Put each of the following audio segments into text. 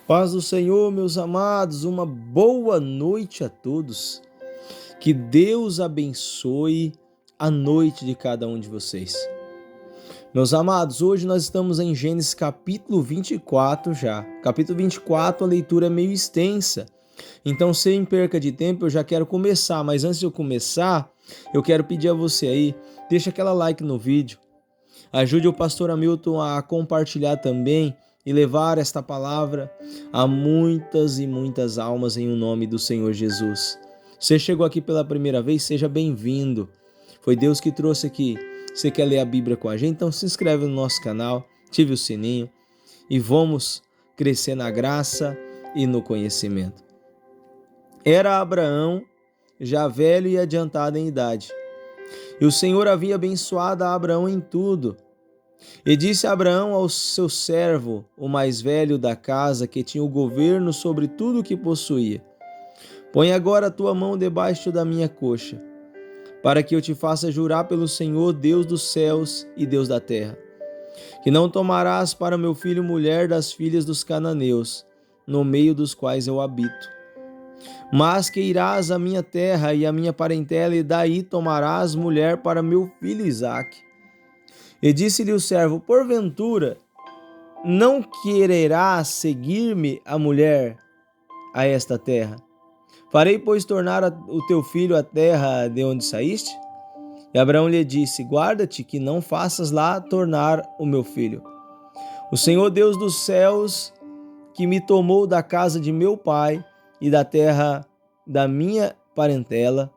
Paz do Senhor, meus amados, uma boa noite a todos. Que Deus abençoe a noite de cada um de vocês. Meus amados, hoje nós estamos em Gênesis capítulo 24 já. Capítulo 24, a leitura é meio extensa. Então, sem perca de tempo, eu já quero começar. Mas antes de eu começar, eu quero pedir a você aí, deixa aquela like no vídeo. Ajude o pastor Hamilton a compartilhar também e levar esta palavra a muitas e muitas almas em o nome do Senhor Jesus. Você chegou aqui pela primeira vez, seja bem-vindo. Foi Deus que trouxe aqui. Você quer ler a Bíblia com a gente? Então se inscreve no nosso canal, ative o sininho e vamos crescer na graça e no conhecimento. Era Abraão já velho e adiantado em idade. E o Senhor havia abençoado a Abraão em tudo. E disse Abraão ao seu servo, o mais velho da casa, que tinha o governo sobre tudo o que possuía: Põe agora a tua mão debaixo da minha coxa, para que eu te faça jurar pelo Senhor, Deus dos céus e Deus da terra, que não tomarás para meu filho mulher das filhas dos cananeus, no meio dos quais eu habito, mas que irás à minha terra e à minha parentela, e daí tomarás mulher para meu filho Isaque. E disse-lhe o servo: Porventura, não quererás seguir-me a mulher a esta terra? Farei, pois, tornar o teu filho à terra de onde saíste? E Abraão lhe disse: Guarda-te que não faças lá tornar o meu filho. O Senhor Deus dos céus, que me tomou da casa de meu pai e da terra da minha parentela,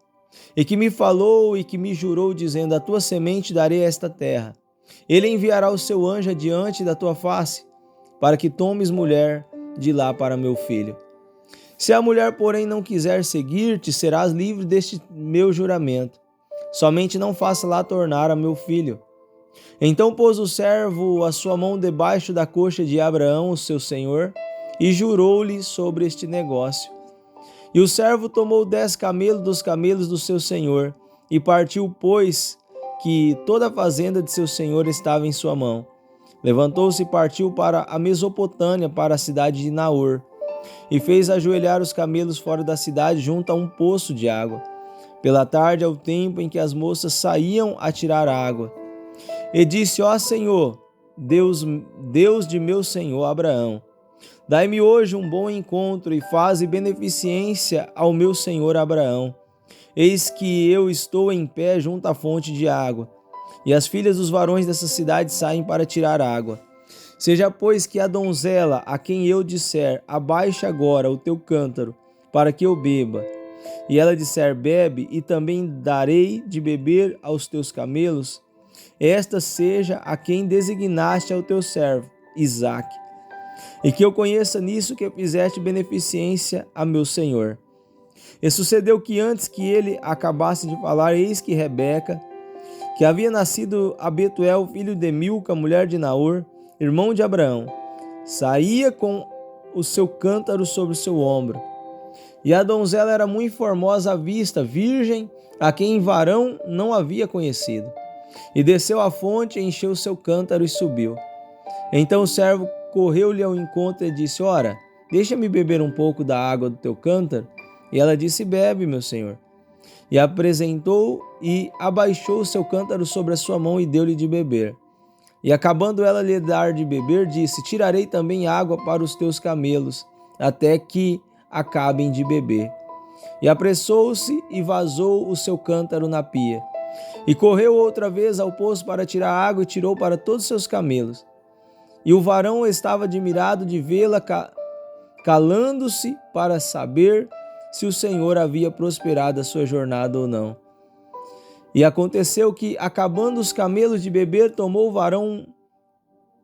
e que me falou e que me jurou, dizendo: A tua semente darei a esta terra. Ele enviará o seu anjo adiante da tua face, para que tomes mulher de lá para meu filho. Se a mulher, porém, não quiser seguir-te, serás livre deste meu juramento. Somente não faça lá tornar a meu filho. Então pôs o servo a sua mão debaixo da coxa de Abraão, o seu senhor, e jurou-lhe sobre este negócio. E o servo tomou 10 camelos dos camelos do seu senhor, e partiu, pois que toda a fazenda de seu senhor estava em sua mão. Levantou-se e partiu para a Mesopotâmia, para a cidade de Naor, e fez ajoelhar os camelos fora da cidade, junto a um poço de água. Pela tarde, ao tempo em que as moças saíam a tirar água. E disse: Ó Senhor, Deus de meu senhor Abraão, dai-me hoje um bom encontro e faze beneficência ao meu senhor Abraão. Eis que eu estou em pé junto à fonte de água, e as filhas dos varões dessa cidade saem para tirar água. Seja, pois, que a donzela, a quem eu disser: Abaixa agora o teu cântaro, para que eu beba, e ela disser: Bebe, e também darei de beber aos teus camelos, esta seja a quem designaste ao teu servo, Isaque, e que eu conheça nisso que fizeste beneficência a meu senhor. E sucedeu que antes que ele acabasse de falar, eis que Rebeca, que havia nascido a Betuel, filho de Milca, mulher de Naor, irmão de Abraão, saía com o seu cântaro sobre o seu ombro. E a donzela era muito formosa à vista, virgem, a quem varão não havia conhecido. E desceu à fonte, encheu o seu cântaro e subiu. Então o servo correu-lhe ao encontro e disse: Ora, deixa-me beber um pouco da água do teu cântaro. E ela disse: Bebe, meu senhor. E apresentou e abaixou o seu cântaro sobre a sua mão e deu-lhe de beber. E acabando ela lhe dar de beber, disse: Tirarei também água para os teus camelos, até que acabem de beber. E apressou-se e vazou o seu cântaro na pia. E correu outra vez ao poço para tirar água e tirou para todos os seus camelos. E o varão estava admirado de vê-la, calando-se para saber se o Senhor havia prosperado a sua jornada ou não. E aconteceu que, acabando os camelos de beber, tomou o varão um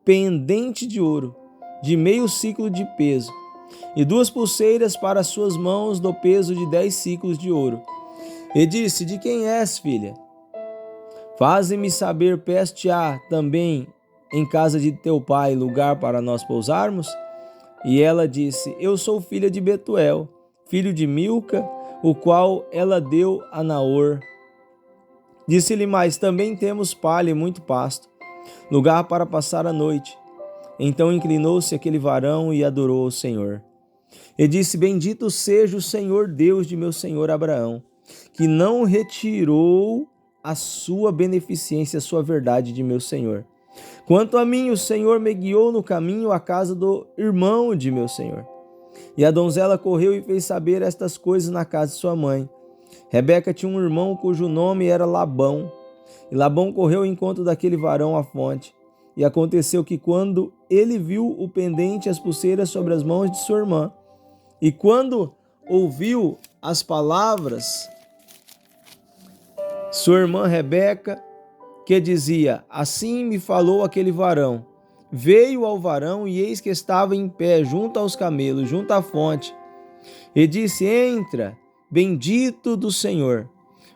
pendente de ouro, de meio siclo de peso, e 2 pulseiras para as suas mãos do peso de 10 siclos de ouro. E disse: De quem és, filha? Faze-me saber, peste-há também em casa de teu pai lugar para nós pousarmos? E ela disse: Eu sou filha de Betuel, filho de Milca, o qual ela deu a Naor. Disse-lhe mais: Também temos palha e muito pasto, lugar para passar a noite. Então inclinou-se aquele varão e adorou o Senhor. E disse: Bendito seja o Senhor Deus de meu senhor Abraão, que não retirou a sua beneficência, a sua verdade de meu senhor. Quanto a mim, o Senhor me guiou no caminho à casa do irmão de meu senhor. E a donzela correu e fez saber estas coisas na casa de sua mãe. Rebeca tinha um irmão cujo nome era Labão. E Labão correu ao encontro daquele varão à fonte. E aconteceu que quando ele viu o pendente e as pulseiras sobre as mãos de sua irmã, e quando ouviu as palavras, sua irmã Rebeca, que dizia: Assim me falou aquele varão. Veio ao varão e eis que estava em pé junto aos camelos, junto à fonte. E disse: Entra, bendito do Senhor,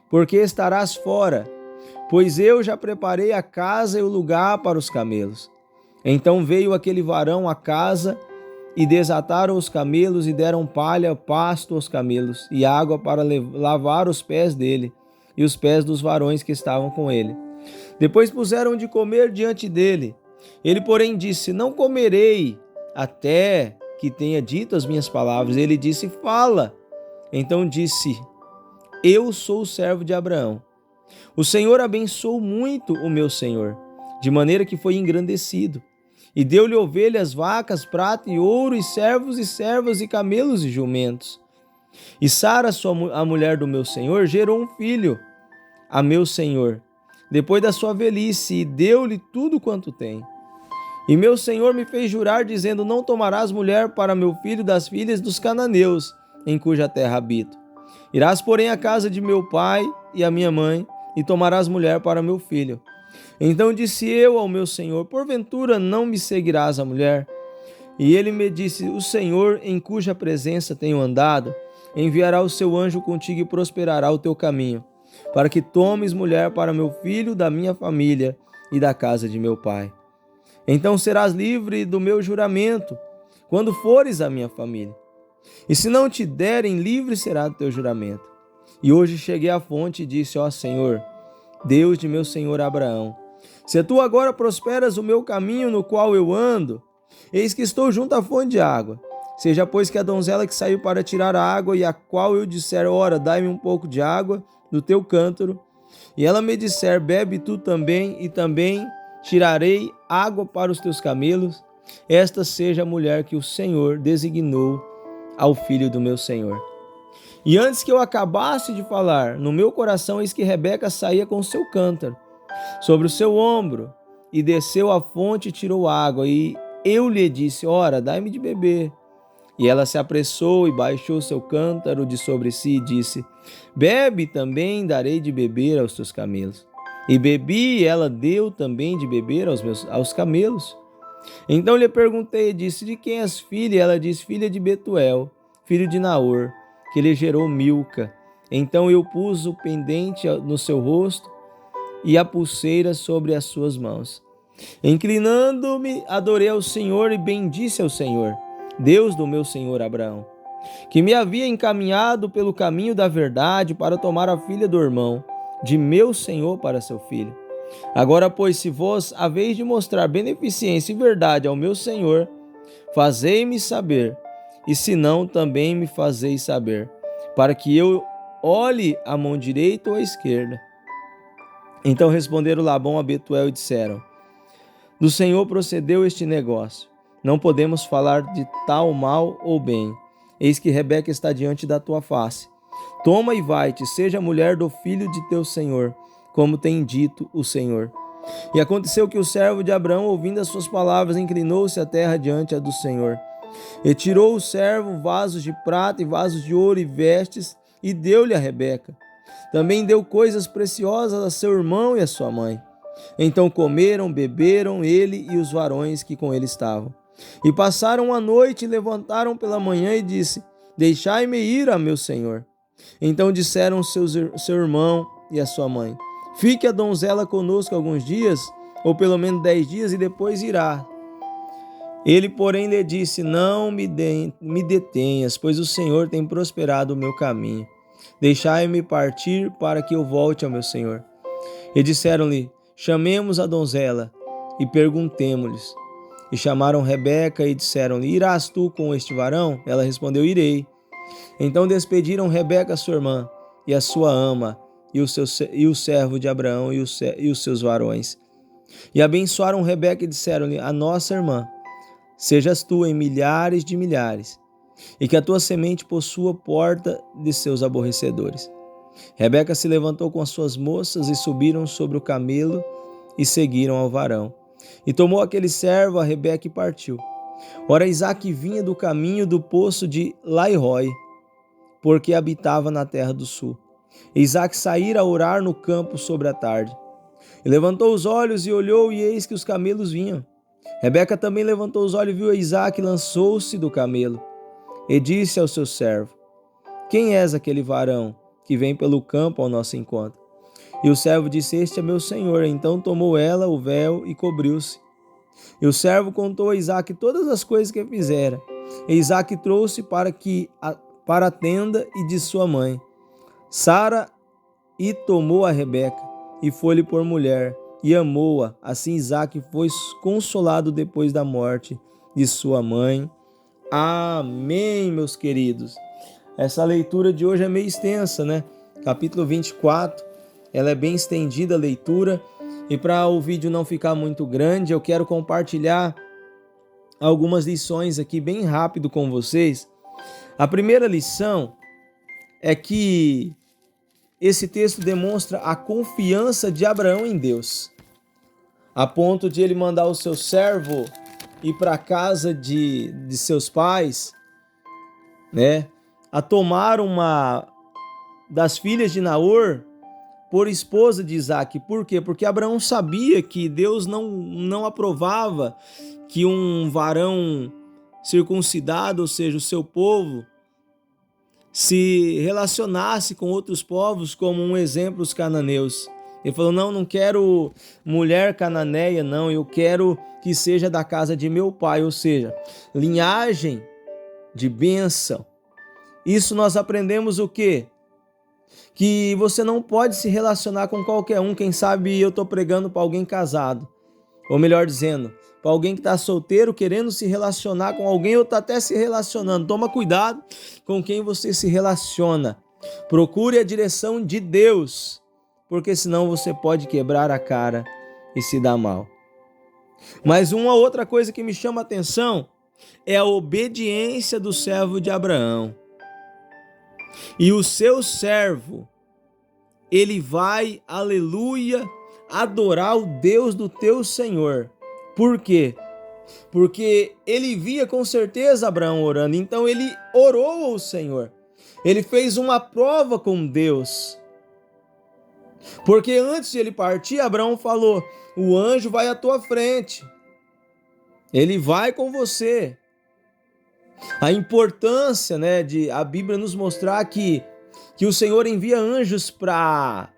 porque estarás fora, pois eu já preparei a casa e o lugar para os camelos. Então veio aquele varão à casa e desataram os camelos e deram palha, pasto aos camelos e água para lavar os pés dele e os pés dos varões que estavam com ele. Depois puseram de comer diante dele. Ele, porém, disse: Não comerei até que tenha dito as minhas palavras. Ele disse: Fala. Então disse: Eu sou o servo de Abraão. O Senhor abençoou muito o meu senhor, de maneira que foi engrandecido. E deu-lhe ovelhas, vacas, prata e ouro, e servos e servas, e camelos e jumentos. E Sara, a mulher do meu senhor, gerou um filho a meu senhor, depois da sua velhice, e deu-lhe tudo quanto tem. E meu senhor me fez jurar, dizendo: Não tomarás mulher para meu filho das filhas dos cananeus, em cuja terra habito. Irás, porém, à casa de meu pai e à minha mãe, e tomarás mulher para meu filho. Então disse eu ao meu senhor: Porventura não me seguirás a mulher? E ele me disse: O Senhor, em cuja presença tenho andado, enviará o seu anjo contigo e prosperará o teu caminho, para que tomes mulher para meu filho da minha família e da casa de meu pai. Então serás livre do meu juramento, quando fores à minha família. E se não te derem, livre será do teu juramento. E hoje cheguei à fonte e disse: Ó Senhor, Deus de meu senhor Abraão, se tu agora prosperas o meu caminho no qual eu ando, eis que estou junto à fonte de água. Seja, pois, que a donzela que saiu para tirar a água, e a qual eu disser: Ora, dai-me um pouco de água do teu cântaro, e ela me disser: Bebe tu também, e também tirarei água para os teus camelos, esta seja a mulher que o Senhor designou ao filho do meu senhor. E antes que eu acabasse de falar, no meu coração eis que Rebeca saía com o seu cântaro sobre o seu ombro, e desceu à fonte e tirou água, e eu lhe disse: Ora, dai-me de beber. E ela se apressou e baixou seu cântaro de sobre si e disse: Bebe, também darei de beber aos teus camelos. E bebi, e ela deu também de beber aos camelos. Então lhe perguntei e disse: De quem és filha? E ela disse: Filha de Betuel, filho de Naor, que lhe gerou Milca. Então eu pus o pendente no seu rosto e a pulseira sobre as suas mãos. Inclinando-me, adorei ao Senhor e bendisse ao Senhor, Deus do meu senhor Abraão, que me havia encaminhado pelo caminho da verdade para tomar a filha do irmão de meu senhor para seu filho. Agora, pois, se vós haveis de mostrar beneficência e verdade ao meu senhor, fazei-me saber, e se não, também me fazeis saber, para que eu olhe à mão direita ou à esquerda. Então responderam Labão a Betuel e disseram: Do Senhor procedeu este negócio. Não podemos falar de tal mal ou bem. Eis que Rebeca está diante da tua face. Toma e vai-te, seja mulher do filho de teu senhor, como tem dito o Senhor. E aconteceu que o servo de Abraão, ouvindo as suas palavras, inclinou-se à terra diante do Senhor. E tirou o servo vasos de prata e vasos de ouro e vestes, e deu-lhe a Rebeca. Também deu coisas preciosas a seu irmão e a sua mãe. Então comeram, beberam, ele e os varões que com ele estavam. E passaram a noite e levantaram pela manhã e disse: Deixai-me ir a meu senhor. Então disseram seu irmão e a sua mãe: Fique a donzela conosco alguns dias, ou pelo menos 10 dias, e depois irá. Ele, porém, lhe disse: Não me detenhas, pois o Senhor tem prosperado o meu caminho. Deixai-me partir para que eu volte ao meu senhor. E disseram-lhe: Chamemos a donzela e perguntemo-lhes. E chamaram Rebeca e disseram-lhe: Irás tu com este varão? Ela respondeu: Irei. Então despediram Rebeca, sua irmã, e a sua ama, e o servo de Abraão e os seus varões. E abençoaram Rebeca e disseram-lhe: A nossa irmã, sejas tu em milhares de milhares, e que a tua semente possua porta de seus aborrecedores. Rebeca se levantou com as suas moças e subiram sobre o camelo e seguiram ao varão. E tomou aquele servo a Rebeca e partiu. Ora, Isaque vinha do caminho do poço de Lairoi, porque habitava na terra do sul. Isaque saíra a orar no campo sobre a tarde. E levantou os olhos e olhou, e eis que os camelos vinham. Rebeca também levantou os olhos e viu a Isaque, e lançou-se do camelo. E disse ao seu servo: Quem és aquele varão que vem pelo campo ao nosso encontro? E o servo disse: Este é meu senhor. Então tomou ela o véu e cobriu-se. E o servo contou a Isaque todas as coisas que fizera. E Isaque trouxe para a tenda e de sua mãe Sara, e tomou a Rebeca, e foi-lhe por mulher, e amou-a. Assim Isaque foi consolado depois da morte de sua mãe. Amém, meus queridos. Essa leitura de hoje é meio extensa, né? Capítulo 24, ela é bem estendida a leitura. E para o vídeo não ficar muito grande, eu quero compartilhar algumas lições aqui bem rápido com vocês. A primeira lição é que esse texto demonstra a confiança de Abraão em Deus, a ponto de ele mandar o seu servo ir para a casa de seus pais, né, a tomar uma das filhas de Naor por esposa de Isaque. Por quê? Porque Abraão sabia que Deus não aprovava que um varão circuncidado, ou seja, o seu povo, se relacionasse com outros povos, como um exemplo os cananeus. Ele falou: não quero mulher cananeia, não, eu quero que seja da casa de meu pai, ou seja, linhagem de bênção. Isso nós aprendemos o quê? Que você não pode se relacionar com qualquer um. Quem sabe eu estou pregando para alguém casado, ou melhor dizendo, para alguém que está solteiro querendo se relacionar com alguém, ou está até se relacionando. Toma cuidado com quem você se relaciona. Procure a direção de Deus, porque senão você pode quebrar a cara e se dar mal. Mas uma outra coisa que me chama a atenção é a obediência do servo de Abraão. E o seu servo, ele vai, aleluia, adorar o Deus do teu Senhor. Por quê? Porque ele via com certeza Abraão orando, então ele orou ao Senhor. Ele fez uma prova com Deus. Porque antes de ele partir, Abraão falou: o anjo vai à tua frente, ele vai com você. A importância, né, de a Bíblia nos mostrar que o Senhor envia anjos para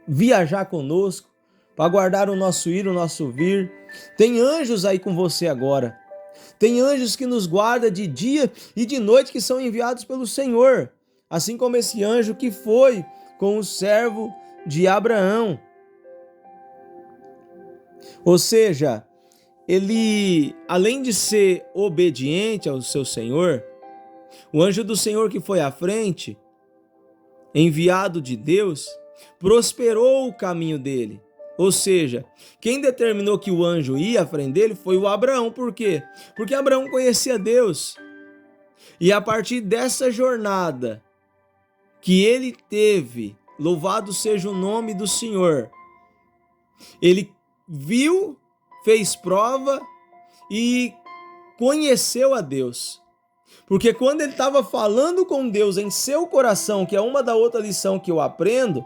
viajar conosco, para guardar o nosso ir, o nosso vir. Tem anjos aí com você agora. Tem anjos que nos guardam de dia e de noite, que são enviados pelo Senhor. Assim como esse anjo que foi com o servo de Abraão. Ou seja, ele, além de ser obediente ao seu Senhor, o anjo do Senhor que foi à frente, enviado de Deus, prosperou o caminho dele. Ou seja, quem determinou que o anjo ia à frente dele foi o Abraão. Por quê? Porque Abraão conhecia Deus. E a partir dessa jornada que ele teve, louvado seja o nome do Senhor, ele viu, fez prova e conheceu a Deus. Porque quando ele estava falando com Deus em seu coração, que é uma da outra lição que eu aprendo,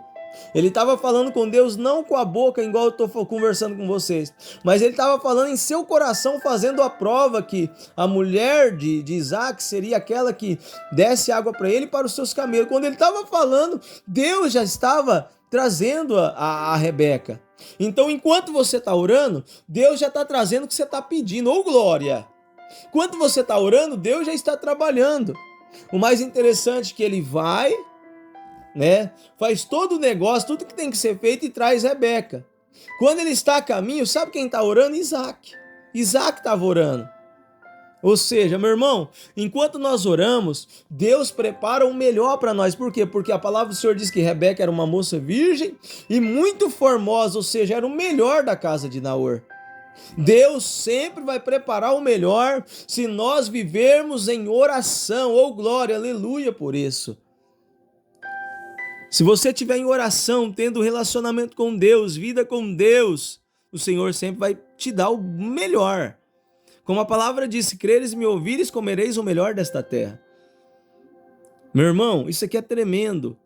ele estava falando com Deus não com a boca, igual eu estou conversando com vocês, mas ele estava falando em seu coração, fazendo a prova que a mulher de Isaque seria aquela que desse água para ele e para os seus camelos. Quando ele estava falando, Deus já estava trazendo a Rebeca. Então, enquanto você está orando, Deus já está trazendo o que você está pedindo. Ô glória! Enquanto você está orando, Deus já está trabalhando. O mais interessante é que ele vai, né, faz todo o negócio, tudo que tem que ser feito, e traz Rebeca. Quando ele está a caminho, sabe quem está orando? Isaque. Isaac estava orando. Ou seja, meu irmão, enquanto nós oramos, Deus prepara o melhor para nós. Por quê? Porque a palavra do Senhor diz que Rebeca era uma moça virgem e muito formosa, ou seja, era o melhor da casa de Naor. Deus sempre vai preparar o melhor se nós vivermos em oração. Oh, glória, aleluia por isso. Se você estiver em oração, tendo relacionamento com Deus, vida com Deus, o Senhor sempre vai te dar o melhor. Como a palavra diz, se creres e me ouvires, comereis o melhor desta terra. Meu irmão, isso aqui é tremendo.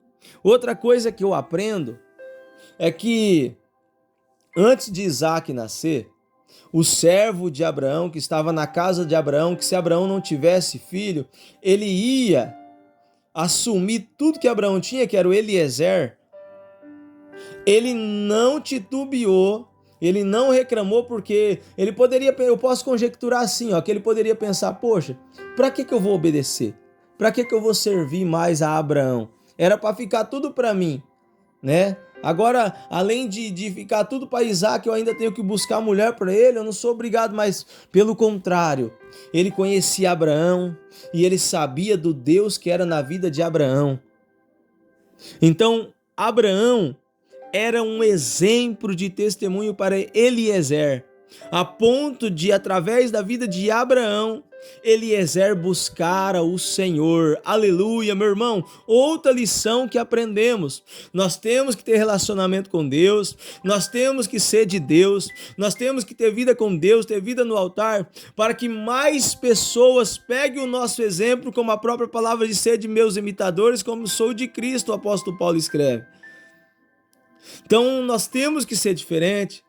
Outra coisa que eu aprendo é que antes de Isaac nascer, o servo de Abraão, que estava na casa de Abraão, que se Abraão não tivesse filho, ele ia assumir tudo que Abraão tinha, que era o Eliezer. Ele não titubeou, ele não reclamou, porque ele poderia, eu posso conjecturar assim, ó, que ele poderia pensar, poxa, para que eu vou obedecer? Para que eu vou servir mais a Abraão? Era para ficar tudo para mim, né? Agora, além de ficar tudo para Isaac, eu ainda tenho que buscar mulher para ele, eu não sou obrigado, mas pelo contrário, ele conhecia Abraão e ele sabia do Deus que era na vida de Abraão. Então, Abraão era um exemplo de testemunho para Eliezer, a ponto de, através da vida de Abraão, Eliezer buscara o Senhor. Aleluia, meu irmão. Outra lição que aprendemos: nós temos que ter relacionamento com Deus, nós temos que ser de Deus, nós temos que ter vida com Deus, ter vida no altar, para que mais pessoas peguem o nosso exemplo, como a própria palavra diz, ser de meus imitadores, como sou de Cristo, o apóstolo Paulo escreve. Então nós temos que ser diferente,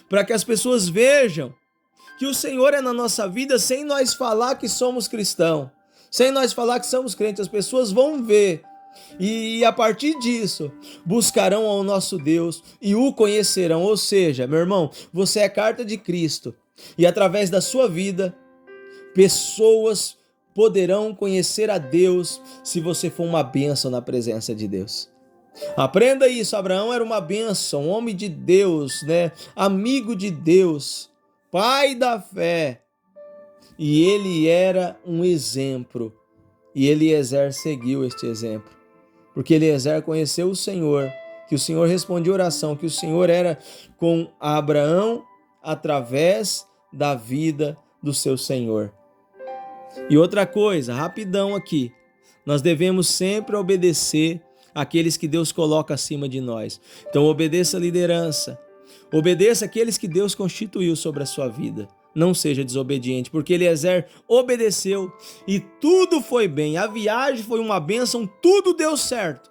para que as pessoas vejam que o Senhor é na nossa vida, sem nós falar que somos cristãos, sem nós falar que somos crentes. As pessoas vão ver e a partir disso buscarão ao nosso Deus e o conhecerão. Ou seja, meu irmão, você é carta de Cristo e através da sua vida, pessoas poderão conhecer a Deus se você for uma bênção na presença de Deus. Aprenda isso. Abraão era uma bênção, homem de Deus, né? Amigo de Deus, pai da fé, e ele era um exemplo, e Eliezer seguiu este exemplo, porque Eliezer conheceu o Senhor, que o Senhor respondia oração, que o Senhor era com Abraão através da vida do seu Senhor. E outra coisa, rapidão aqui, nós devemos sempre obedecer aqueles que Deus coloca acima de nós. Então obedeça a liderança, obedeça aqueles que Deus constituiu sobre a sua vida. Não seja desobediente, porque Eliezer obedeceu e tudo foi bem. A viagem foi uma bênção, tudo deu certo.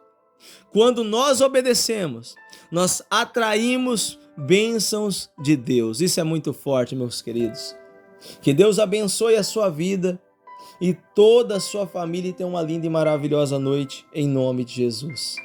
Quando nós obedecemos, nós atraímos bênçãos de Deus. Isso é muito forte, meus queridos. Que Deus abençoe a sua vida e toda a sua família, e tenha uma linda e maravilhosa noite, em nome de Jesus.